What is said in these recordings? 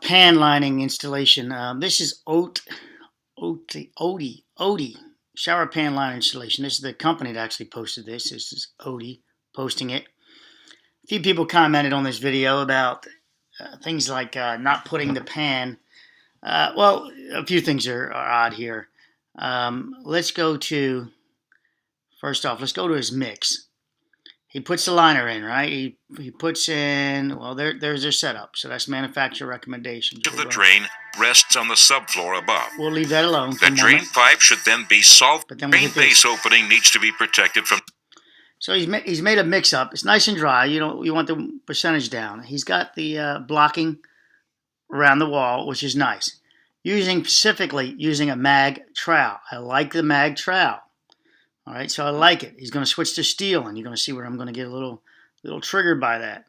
pan lining installation. This is Odie shower pan line installation. This is the company that actually posted this. This is Odie posting it. A few people commented on this video about things like not putting the pan. Well, a few things are odd here. Let's go to, first off, let's go to his mix. He puts the liner in, right? He puts in, well, there's their setup. So that's manufacturer recommendations. The drain rests on the subfloor above. We'll leave that alone. The drain pipe should then be solved. But then drain base opening needs to be protected from. So he's made a mix-up. It's nice and dry. You want the percentage down. He's got the blocking around the wall, which is nice. Specifically using a mag trowel. I like the mag trowel. All right, so I like it. He's going to switch to steel, and you're going to see where I'm going to get a little triggered by that.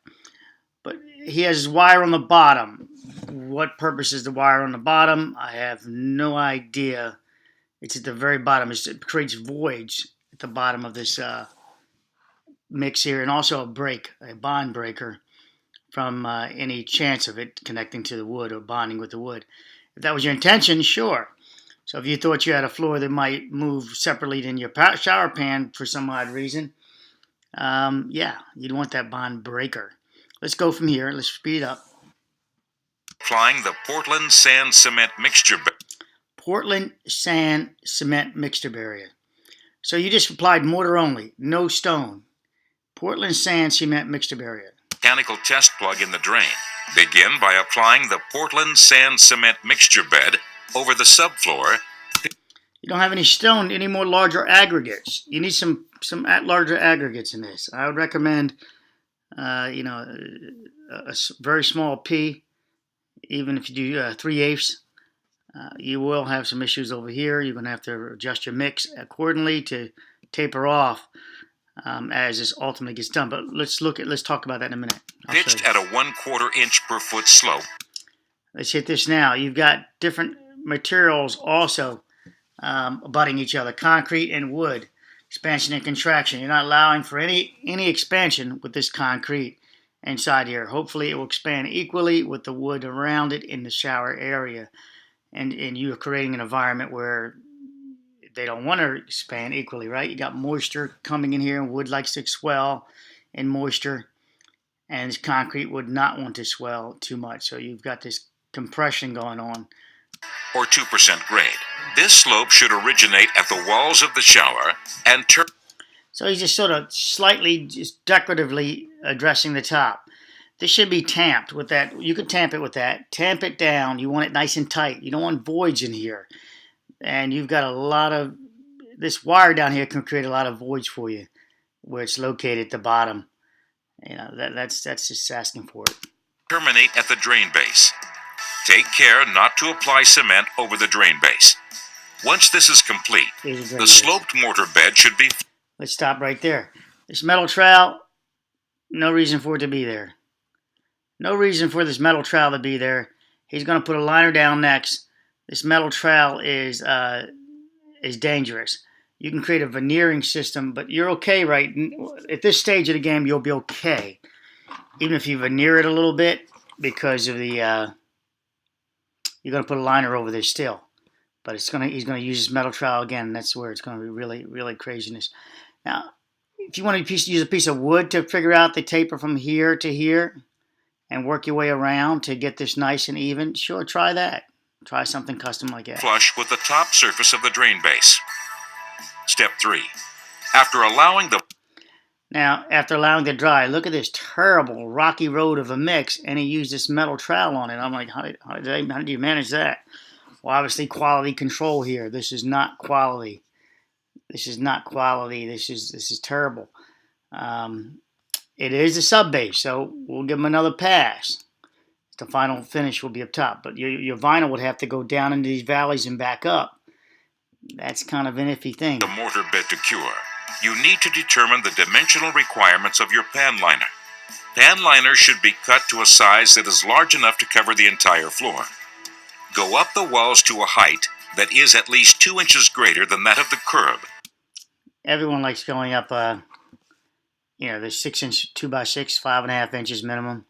But he has his wire on the bottom. What purpose is the wire on the bottom? I have no idea. It's at the very bottom. It creates voids at the bottom of this mix here, and also a bond breaker from any chance of it connecting to the wood or bonding with the wood. If that was your intention, sure. So if you thought you had a floor that might move separately than your shower pan for some odd reason, yeah, you'd want that bond breaker. Let's go from here. Let's speed up. Applying the Portland sand cement mixture. Portland sand cement mixture barrier. So you just applied mortar only, no stone. Portland sand cement mixture barrier. Mechanical test plug in the drain. Begin by applying the Portland sand cement mixture bed over the subfloor. You don't have any stone, any more larger aggregates. You need some larger aggregates in this. I would recommend, a very small P, even if you do 3/8. You will have some issues over here. You're going to have to adjust your mix accordingly to taper off as this ultimately gets done. But let's talk about that in a minute. Pitched at a 1/4 inch per foot slope. Let's hit this now. You've got different materials also abutting each other, concrete and wood, expansion and contraction. You're not allowing for any expansion with this concrete inside here. Hopefully it will expand equally with the wood around it in the shower area, and you are creating an environment where they don't want to expand equally, right? You got moisture coming in here, and wood likes to swell in moisture, and this concrete would not want to swell too much. So you've got this compression going on. Or 2% grade. This slope should originate at the walls of the shower and turn. So he's just sort of slightly, just decoratively addressing the top. This should be tamped with that. You could tamp it with that. Tamp it down. You want it nice and tight. You don't want voids in here. And you've got a lot of, this wire down here can create a lot of voids for you where it's located at the bottom. That's just asking for it. Terminate at the drain base. Take care not to apply cement over the drain base. Once this is complete, the sloped mortar bed should be. Let's stop right there. This metal trowel, no reason for it to be there. No reason for this metal trowel to be there. He's going to put a liner down next. This metal trowel is dangerous. You can create a veneering system, but you're okay right at this stage of the game. You'll be okay, even if you veneer it a little bit, because of the. You're going to put a liner over there still, but he's going to use this metal trowel again. That's where it's going to be really, really craziness. Now, if you want to use a piece of wood to figure out the taper from here to here and work your way around to get this nice and even, sure, try that. Try something custom like that. Flush with the top surface of the drain base. Step 3. After allowing the to dry, look at this terrible rocky road of a mix, and he used this metal trowel on it. I'm like, how did you manage that? Well, obviously quality control here. This is not quality. This is not quality. This is terrible. It is a sub base, so we'll give him another pass. The final finish will be up top, but your vinyl would have to go down into these valleys and back up. That's kind of an iffy thing. The mortar bed to cure. You need to determine the dimensional requirements of your pan liner. Pan liner should be cut to a size that is large enough to cover the entire floor. Go up the walls to a height that is at least 2 inches greater than that of the curb. Everyone likes going up, the 6-inch 2x6, 5.5 inches minimum.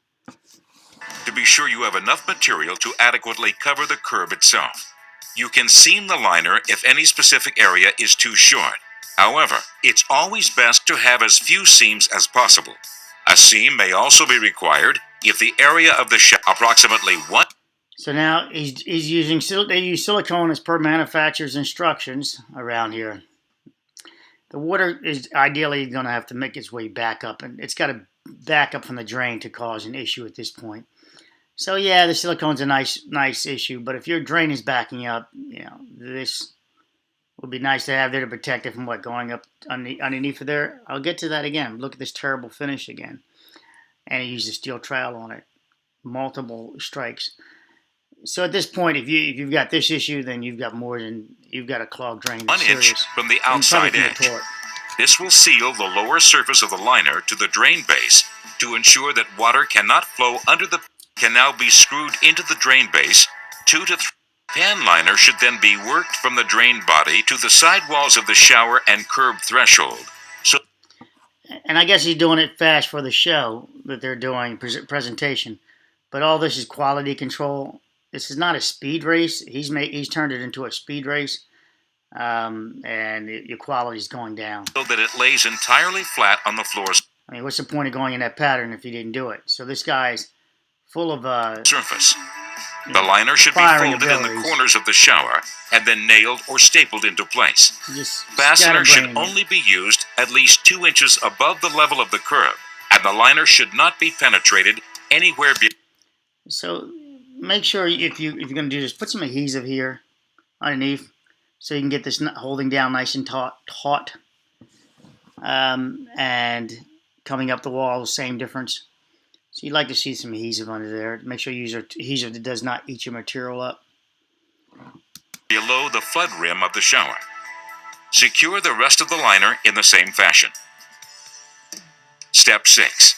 to be sure you have enough material to adequately cover the curb itself. You can seam the liner if any specific area is too short. However, it's always best to have as few seams as possible. A seam may also be required if the area of the shower approximately 1. So now he's using, they use silicone as per manufacturer's instructions around here. The water is ideally going to have to make its way back up, and it's got to back up from the drain to cause an issue at this point. So yeah, the silicone's a nice issue, but if your drain is backing up, you know, this would be nice to have there to protect it from what going up underneath of there. I'll get to that again. Look at this terrible finish again. And he used a steel trowel on it. Multiple strikes. So at this point, if you've got this issue, then you've got a clogged drain. 1 inch from the outside edge. This will seal the lower surface of the liner to the drain base to ensure that water cannot flow under the can now be screwed into the drain base 2 to 3. Pan liner should then be worked from the drain body to the side walls of the shower and curb threshold. And I guess he's doing it fast for the show that they're doing, presentation. But all this is quality control. This is not a speed race. He's turned it into a speed race, and your quality is going down. So that it lays entirely flat on the floors. I mean, what's the point of going in that pattern if you didn't do it? So this guy's full of surface. The liner should be folded in the corners of the shower and then nailed or stapled into place. Fastener should only be used at least 2 inches above the level of the curb, and the liner should not be penetrated anywhere. So make sure if you're going to do this, put some adhesive here underneath so you can get this holding down nice and taut. And coming up the wall, same difference. So you'd like to see some adhesive under there. Make sure you use adhesive that does not eat your material up. Below the flood rim of the shower. Secure the rest of the liner in the same fashion. Step 6.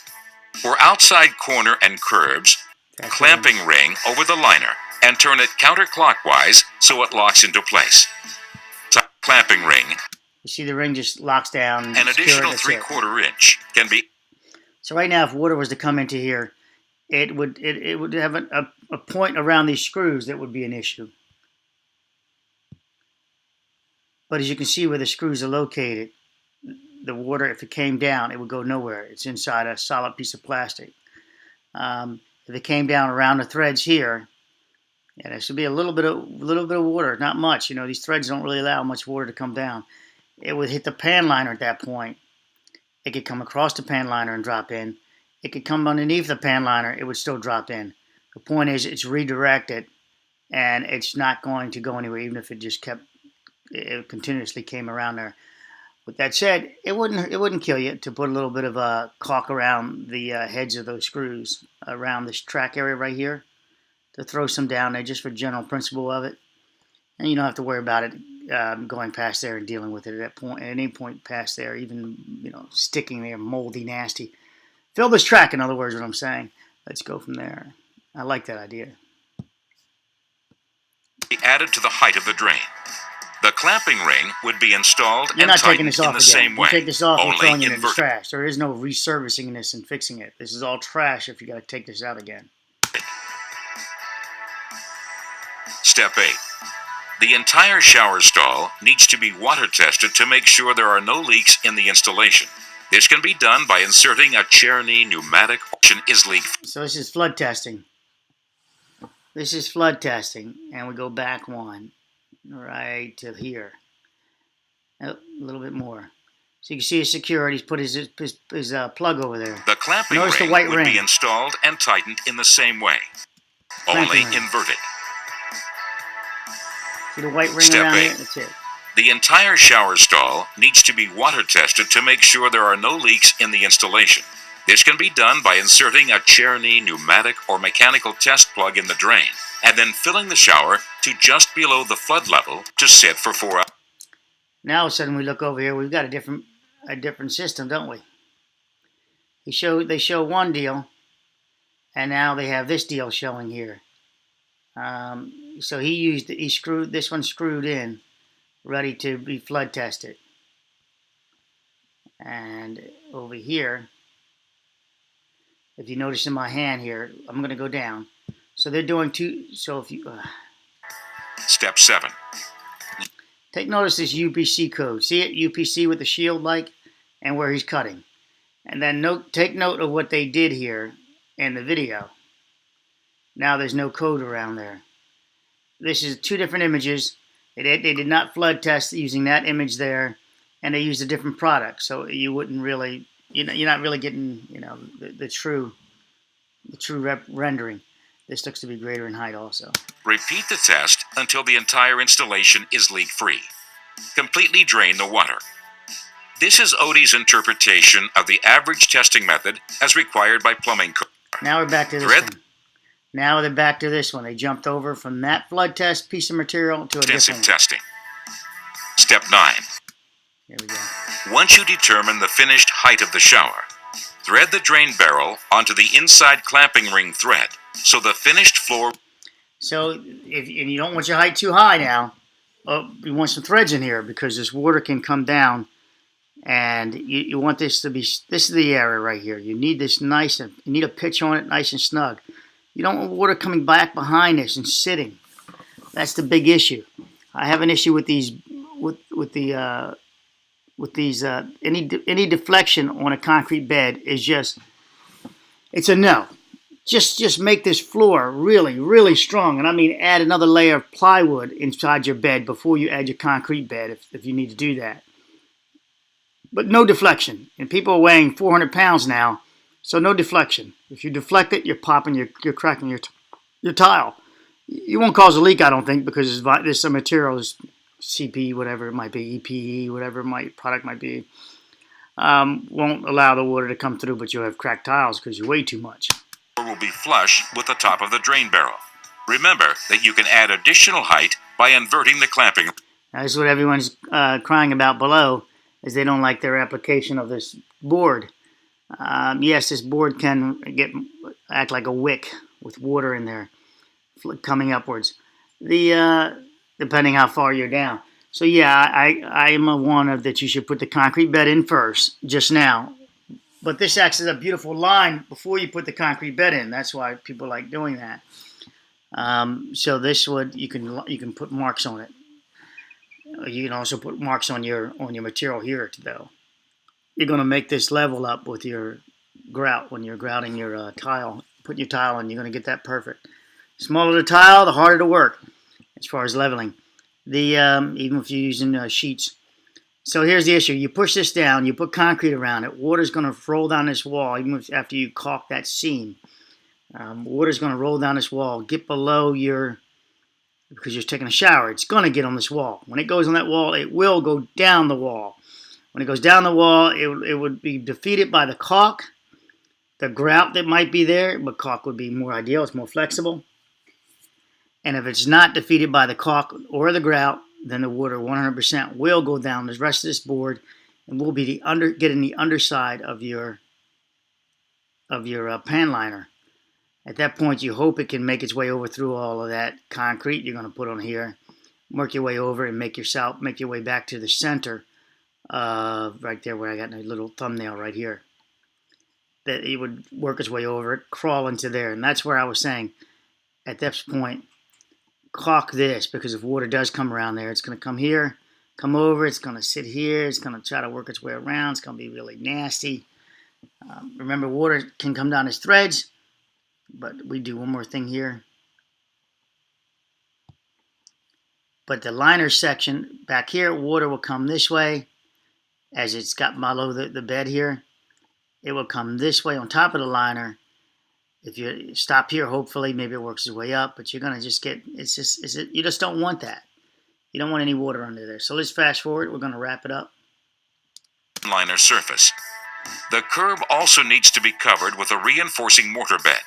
For outside corner and curbs, clamping ring over the liner and turn it counterclockwise so it locks into place. Clamping ring. You see the ring just locks down. An additional 3/4 inch can be. So right now, if water was to come into here, it would have a point around these screws that would be an issue. But as you can see where the screws are located, the water, if it came down, it would go nowhere. It's inside a solid piece of plastic. If it came down around the threads here, yeah, there should be a little bit of water, not much. You know, these threads don't really allow much water to come down. It would hit the pan liner at that point. It could come across the pan liner and drop in. It could come underneath the pan liner. It would still drop in. The point is, it's redirected, and it's not going to go anywhere, even if it continuously came around there. With that said, it wouldn't kill you to put a little bit of a caulk around the heads of those screws around this track area right here, to throw some down there just for general principle of it, and you don't have to worry about it going past there and dealing with it at any point past there, even sticking there, moldy, nasty. Fill this track, in other words, what I'm saying. Let's go from there. I like that idea. Be added to the height of the drain. The clamping ring would be installed and tightened in the same way. You take this off and throwing it in the trash. There is no resurfacing this and fixing it. This is all trash if you got to take this out again. Step 8. The entire shower stall needs to be water tested to make sure there are no leaks in the installation. This can be done by inserting a Cherny pneumatic option is leak. So this is flood testing. This is flood testing, and we go back one, right to here. A little bit more. So you can see his security. He's put his plug over there. The clamping ring would be installed and tightened in the same way, only inverted. See the white ring Step around 8. here? That's it. The entire shower stall needs to be water tested to make sure there are no leaks in the installation. This can be done by inserting a Cherny pneumatic or mechanical test plug in the drain, and then filling the shower to just below the flood level to sit for 4 hours. Now all of a sudden we look over here, we've got a different system, don't we? They show one deal, and now they have this deal showing here. So this one screwed in, ready to be flood tested. And over here, if you notice in my hand here, I'm going to go down. So they're doing two. So if you Step 7. take notice this UPC code. See it? UPC with the shield like and where he's cutting. And then take note of what they did here in the video. Now there's no code around there. This is 2 different images. They did not flood test using that image there, and they used a different product, so you wouldn't really, you're not really getting, the true rendering. This looks to be greater in height also. Repeat the test until the entire installation is leak-free. Completely drain the water. This is Odie's interpretation of the average testing method as required by plumbing code. Now we're back to this one. Now they're back to this one. They jumped over from that flood test piece of material to a different one. Testing. Step 9. Here we go. Once you determine the finished height of the shower, thread the drain barrel onto the inside clamping ring thread so the finished floor... So, and you don't want your height too high now. You want some threads in here because this water can come down, and you want this to be... This is the area right here. You need this nice... You need a pitch on it nice and snug. You don't want water coming back behind this and sitting. That's the big issue. I have an issue with these, any deflection on a concrete bed is just, it's a no. Just make this floor really, really strong. And I mean, add another layer of plywood inside your bed before you add your concrete bed if you need to do that. But no deflection. And people are weighing 400 pounds now. So no deflection. If you deflect it, you're popping, you're cracking your tile. You won't cause a leak, I don't think, because there's some material, is CP, whatever it might be, EPE, whatever product might be, won't allow the water to come through, but you'll have cracked tiles because you weigh too much. Will be flush with the top of the drain barrel. Remember that you can add additional height by inverting the clamping. Now, this is what everyone's crying about below, is they don't like their application of this board. Yes, this board can act like a wick with water in there coming upwards, depending how far you're down. So yeah, I am a one of that you should put the concrete bed in first, just now. But this acts as a beautiful line before you put the concrete bed in. That's why people like doing that. So this would, you can put marks on it. You can also put marks on your material here though. You're going to make this level up with your grout when you're grouting your tile. Put your tile in, you're going to get that perfect. Smaller the tile, the harder to work as far as leveling. Even if you're using sheets. So here's the issue. You push this down, you put concrete around it. Water's going to roll down this wall even after you caulk that seam. Water's going to roll down this wall, get below because you're taking a shower. It's going to get on this wall. When it goes on that wall, it will go down the wall. When it goes down the wall, it would be defeated by the caulk, the grout that might be there, but caulk would be more ideal. It's more flexible. And if it's not defeated by the caulk or the grout, then the water 100% will go down the rest of this board, and will be getting the underside of your pan liner. At that point, you hope it can make its way over through all of that concrete you're going to put on here, work your way over, and make your way back to the center. Right there where I got my little thumbnail right here. That it would work its way over it, crawl into there. And that's where I was saying, at this point, caulk this, because if water does come around there, it's going to come here, come over, it's going to sit here, it's going to try to work its way around, it's going to be really nasty. Remember, water can come down as threads, but we do one more thing here. But the liner section back here, water will come this way. As it's got below the bed here, it will come this way on top of the liner. If you stop here, hopefully, maybe it works its way up, but you're going to just get, you just don't want that. You don't want any water under there. So let's fast forward. We're going to wrap it up. Liner surface. The curb also needs to be covered with a reinforcing mortar bed.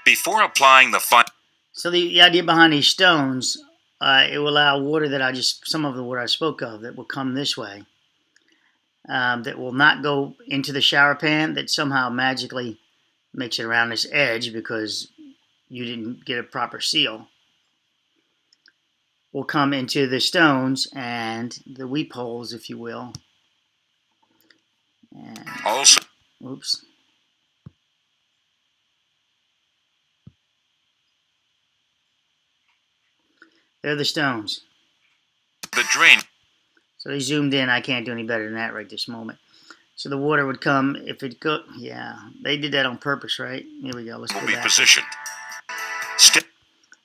Before applying the final... So the idea behind these stones, it will allow water some of the water I spoke of that will come this way. That will not go into the shower pan, that somehow magically makes it around this edge because you didn't get a proper seal. Will come into the stones and the weep holes, if you will. And, also, oops. They're the stones. The drain. So they zoomed in. I can't do any better than that right this moment. So the water would come if it go. Yeah, they did that on purpose, right? Here we go. Let's go Will be back. positioned.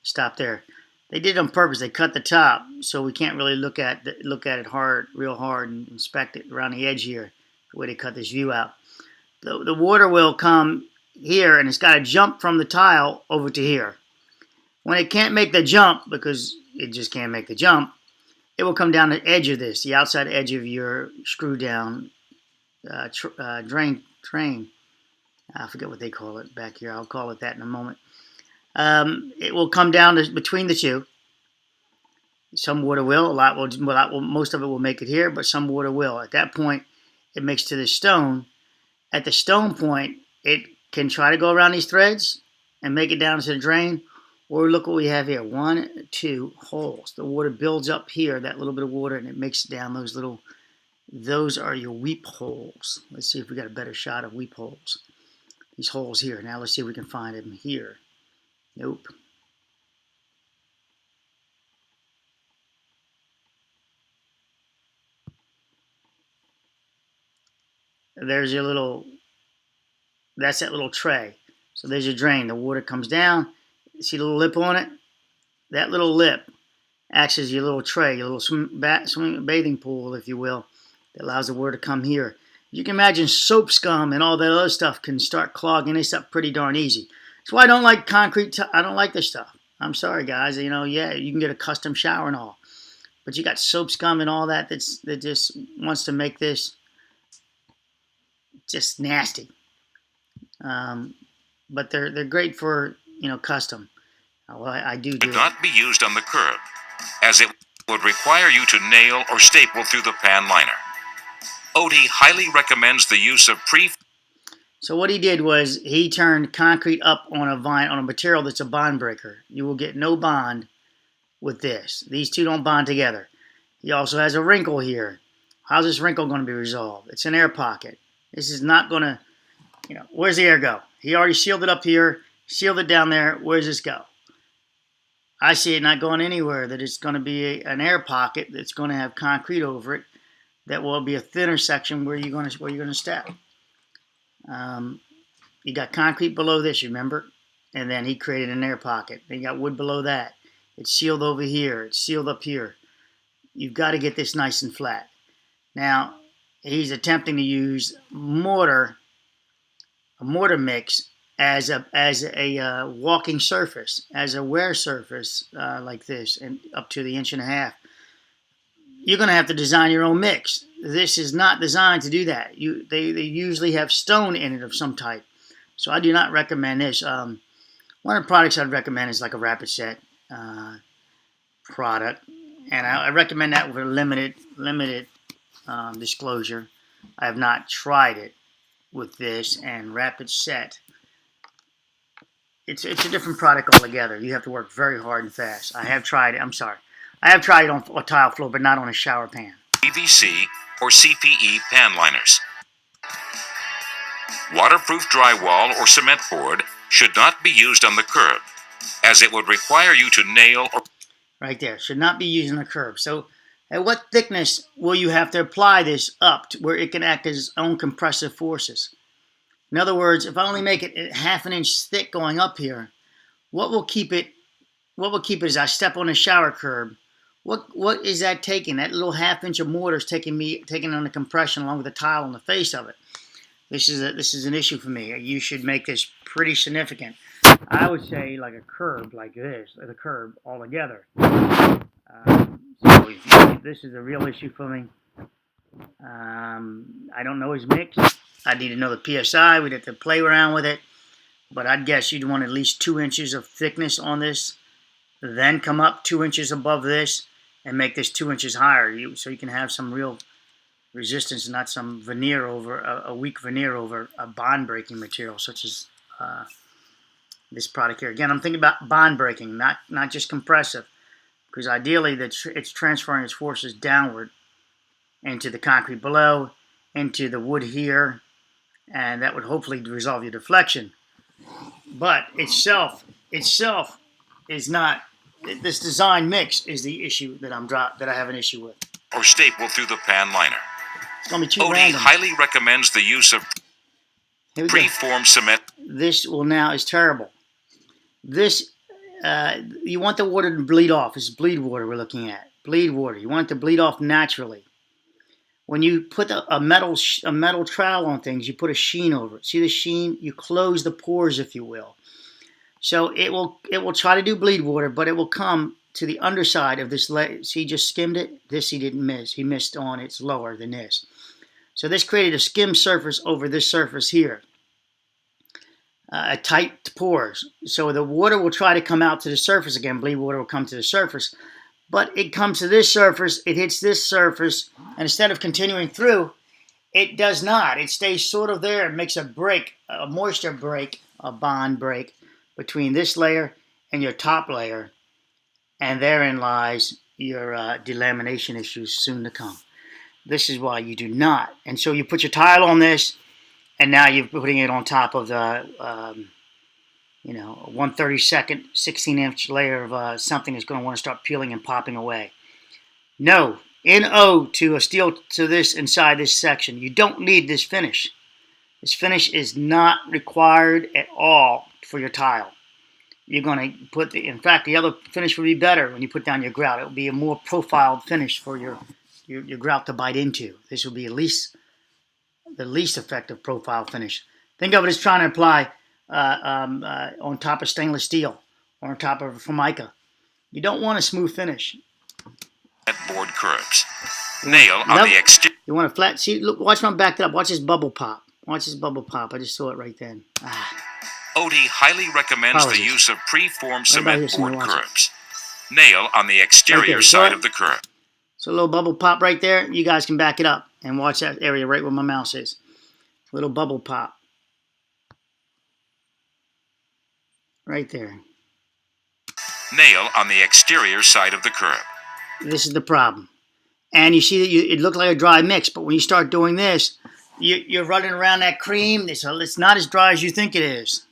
Stop there. They did it on purpose. They cut the top, so we can't really look at it real hard, and inspect it around the edge here. The way they cut this view out. The water will come here, and it's got to jump from the tile over to here. When it can't make the jump, because it just can't make the jump, it will come down the edge of this, the outside edge of your screw down drain. I forget what they call it back here. I'll call it that in a moment. It will come down between the two. Some water will, most of it will make it here, but some water will. At that point, it makes to the stone. At the stone point, it can try to go around these threads and make it down to the drain. Or look what we have here, 1, 2 holes. The water builds up here, that little bit of water, and it makes it down those are your weep holes. Let's see if we got a better shot of weep holes. These holes here. Now let's see if we can find them here. Nope. There's your little, that's that little tray. So there's your drain. The water comes down. See the little lip on it? That little lip acts as your little tray, your little bathing pool, if you will, that allows the water to come here. You can imagine soap scum and all that other stuff can start clogging this up pretty darn easy. That's why I don't like concrete. I don't like this stuff. I'm sorry, guys. You know, yeah, you can get a custom shower and all, but you got soap scum and all that that just wants to make this just nasty. But they're great for, you know, custom. Well, I do Should not be used on the curb, as it would require you to nail or staple through the pan liner. Odie highly recommends the use of So what he did was he turned concrete up on a material that's a bond breaker. You will get no bond with this. These two don't bond together. He also has a wrinkle here. How's this wrinkle going to be resolved? It's an air pocket. This is not going to, you know, where's the air go? He already sealed it up here, sealed it down there. Where's this go? I see it not going anywhere. That it's going to be an air pocket that's going to have concrete over it. That will be a thinner section where you're going to step. You got concrete below this, remember? And then he created an air pocket. Then you got wood below that. It's sealed over here. It's sealed up here. You've got to get this nice and flat. Now, he's attempting to use a mortar mix as a walking surface, as a wear surface like this, and up to the 1.5 inches. You're going to have to design your own mix. This is not designed to do that. They usually have stone in it of some type. So I do not recommend this. One of the products I'd recommend is like a Rapid Set product. And I recommend that with a limited disclosure. I have not tried it with this and Rapid Set. It's a different product altogether. You have to work very hard and fast. I have tried it. I'm sorry. I have tried it on a tile floor, but not on a shower pan. PVC or CPE pan liners. Waterproof drywall or cement board should not be used on the curb, as it would require you to nail or... Right there. Should not be used on the curb. So at what thickness will you have to apply this up to where it can act as its own compressive forces? In other words, if I only make it 1/2 inch thick going up here, what will keep it as I step on a shower curb? What is that taking? That little 1/2 inch of mortar is taking on the compression along with the tile on the face of it. This is an issue for me. You should make this pretty significant. I would say like a curb like this, like a curb altogether. This is a real issue for me. I don't know his mix. I need to know the PSI. We'd have to play around with it. But I'd guess you'd want at least 2 inches of thickness on this. Then come up 2 inches above this and make this 2 inches higher. So you can have some real resistance, not some veneer over, a weak veneer over a bond breaking material such as this product here. Again, I'm thinking about bond breaking, not just compressive. Because ideally it's transferring its forces downward into the concrete below, into the wood here, and that would hopefully resolve your deflection. But itself is not this design mix is the issue that I have an issue with. Or staple through the pan liner. It's going to be too OD random. highly recommends the use of preformed cement. This is terrible. This, you want the water to bleed off. It's bleed water we're looking at. Bleed water. You want it to bleed off naturally. When you put a metal trowel on things, you put a sheen over it. See the sheen? You close the pores, if you will. So it will try to do bleed water, but it will come to the underside of this layer. See, he just skimmed it. This he didn't miss. He missed on it's lower than this. So this created a skim surface over this surface here. Tight pores. So the water will try to come out to the surface again. Bleed water will come to the surface. But it comes to this surface, it hits this surface, and instead of continuing through, it does not. It stays sort of there. It makes a break, a moisture break, a bond break between this layer and your top layer. And therein lies your delamination issues soon to come. This is why you do not. And so you put your tile on this, and now you're putting it on top of the, 1/32 16-inch layer of something that's going to want to start peeling and popping away. No, NO to a steel to this inside this section. You don't need this finish. This finish is not required at all for your tile. You're going to put in fact, the other finish will be better when you put down your grout. It will be a more profiled finish for your grout to bite into. This will be the least effective profile finish. Think of it as trying to apply on top of stainless steel or on top of Formica. You don't want a smooth finish. At board curves. Nail on the exterior. You want a flat. See, look, watch when I'm backed up. Watch this bubble pop. Watch this bubble pop. I just saw it right then. OD highly recommends the use of preformed cement board curves. Nail on the exterior side of the curve. So a little bubble pop right there. You guys can back it up and watch that area right where my mouse is. Little bubble pop. Right there. Nail on the exterior side of the curve. This is the problem. And you see that it looked like a dry mix, but when you start doing this, you're running around that cream. It's not as dry as you think it is.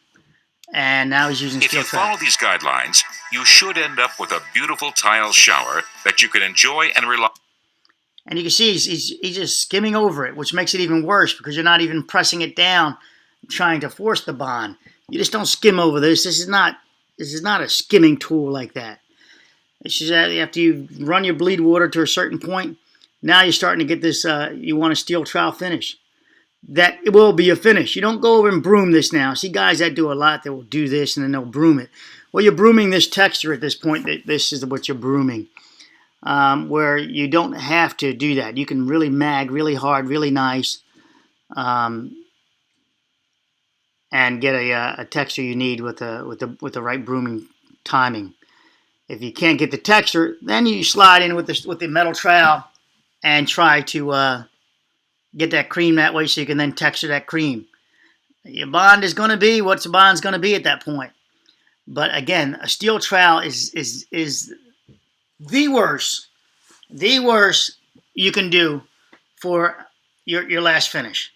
And now he's using steel trap. If you follow these guidelines, you should end up with a beautiful tile shower that you can enjoy and rely. And you can see he's just skimming over it, which makes it even worse because you're not even pressing it down, trying to force the bond. You just don't skim over this. This is not a skimming tool like that. It's just after you run your bleed water to a certain point, now you're starting to get this. You want a steel trowel finish. That it will be a finish. You don't go over and broom this now. See guys that do a lot, they will do this and then they'll broom it. Well, you're brooming this texture at this point. This is what you're brooming. Where you don't have to do that. You can really mag really hard, really nice, and get a texture you need with the right brooming timing. If you can't get the texture, then you slide in with the metal trowel and try to get that cream that way so you can then texture that cream. Your bond is going to be what the bond's going to be at that point. But again, a steel trowel is the worst you can do for your last finish.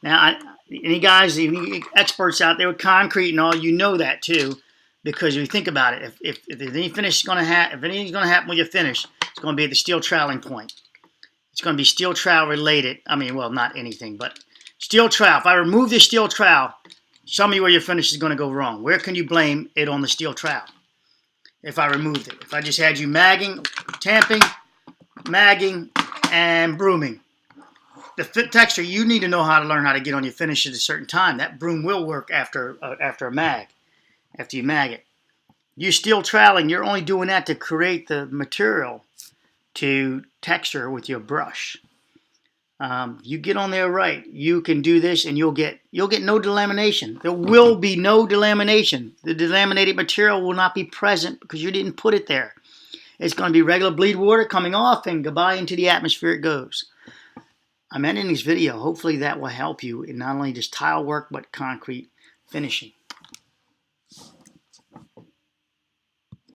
Now, any guys, any experts out there with concrete and all, you know that too, because if you think about it, if any finish is going to happen, if anything's going to happen with your finish, it's going to be at the steel troweling point. It's going to be steel trowel related. I mean, well, not anything, but steel trowel. If I remove this steel trowel, show me where your finish is going to go wrong. Where can you blame it on the steel trowel? If I removed it, if I just had you magging, tamping, magging, and brooming. The texture, you need to know how to learn how to get on your finish at a certain time. That broom will work after a mag, after you mag it. You steel troweling, you're only doing that to create the material to texture with your brush. You get on there right, you can do this and you'll get no delamination. There will be no delamination. The delaminated material will not be present because you didn't put it there. It's going to be regular bleed water coming off and goodbye into the atmosphere it goes. I'm ending this video. Hopefully that will help you in not only just tile work but concrete finishing.